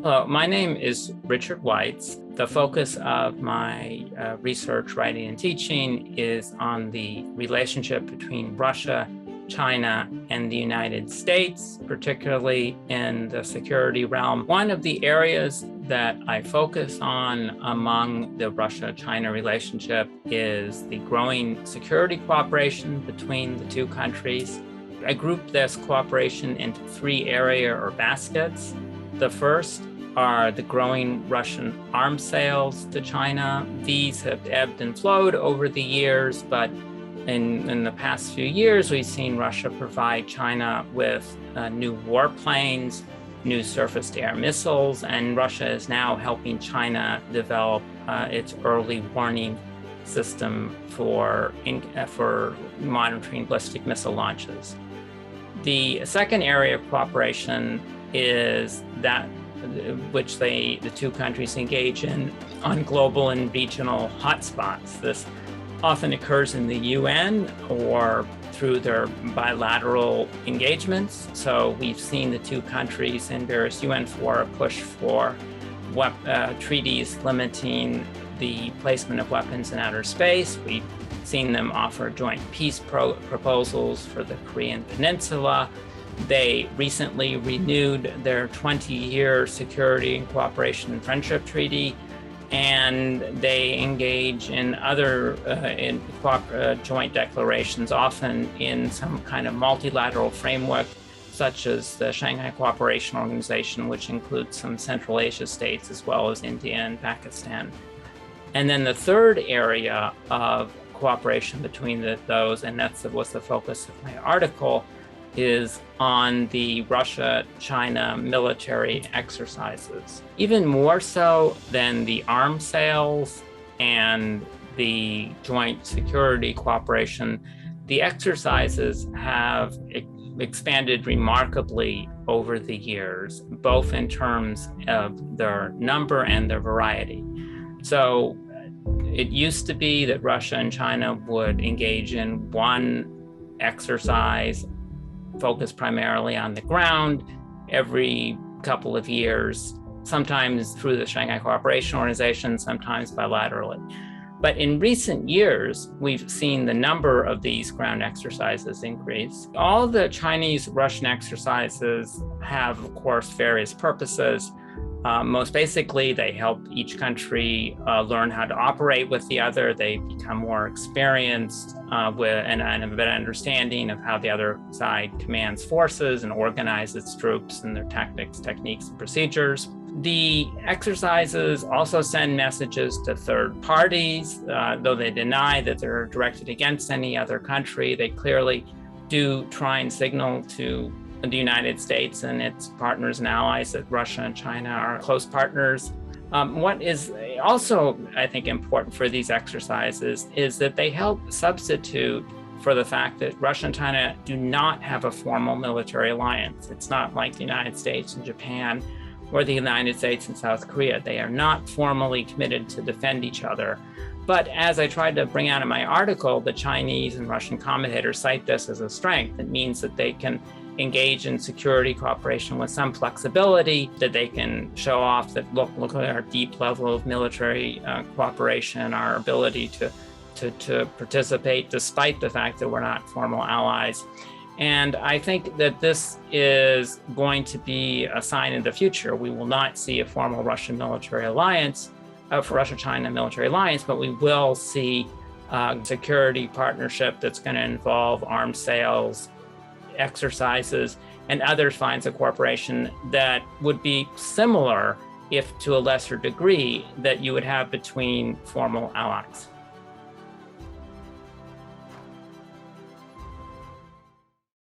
Hello, my name is Richard Weitz. The focus of my research, writing, and teaching is on the relationship between Russia, China, and the United States, particularly in the security realm. One of the areas that I focus on among the Russia-China relationship is the growing security cooperation between the two countries. I group this cooperation into three areas or baskets. The first are the growing Russian arms sales to China. These have ebbed and flowed over the years, but in the past few years, we've seen Russia provide China with new warplanes, new surface-to-air missiles, and Russia is now helping China develop its early warning system for monitoring ballistic missile launches. The second area of cooperation is that which the two countries engage in on global and regional hotspots. This often occurs in the UN or through their bilateral engagements. So we've seen the two countries in various UN fora push for treaties limiting the placement of weapons in outer space. We've seen them offer joint peace proposals for the Korean Peninsula. They recently renewed their 20-year security and cooperation and friendship treaty, and they engage in other joint declarations, often in some kind of multilateral framework, such as the Shanghai Cooperation Organization, which includes some Central Asia states as well as India and Pakistan. And then the third area of cooperation between those, and that was the focus of my article, is on the Russia-China military exercises. Even more so than the arms sales and the joint security cooperation, the exercises have expanded remarkably over the years, both in terms of their number and their variety. So it used to be that Russia and China would engage in one exercise focused primarily on the ground every couple of years, sometimes through the Shanghai Cooperation Organization, sometimes bilaterally. But in recent years, we've seen the number of these ground exercises increase. All the Chinese-Russian exercises have, of course, various purposes. Most basically, they help each country learn how to operate with the other. They become more experienced and have a better understanding of how the other side commands forces and organizes its troops and their tactics, techniques, and procedures. The exercises also send messages to third parties, though they deny that they're directed against any other country. They clearly do try and signal to the United States and its partners and allies that Russia and China are close partners. What is also, I think, important for these exercises is that they help substitute for the fact that Russia and China do not have a formal military alliance. It's not like the United States and Japan or the United States and South Korea. They are not formally committed to defend each other. But as I tried to bring out in my article, the Chinese and Russian commentators cite this as a strength. It means that they can engage in security cooperation with some flexibility, that they can show off that look at our deep level of military cooperation, our ability to participate despite the fact that we're not formal allies. And I think that this is going to be a sign in the future. We will not see a formal Russian military alliance, Russia-China military alliance, but we will see a security partnership that's going to involve arms sales, exercises, and other kinds of cooperation that would be similar, if to a lesser degree, that you would have between formal allies.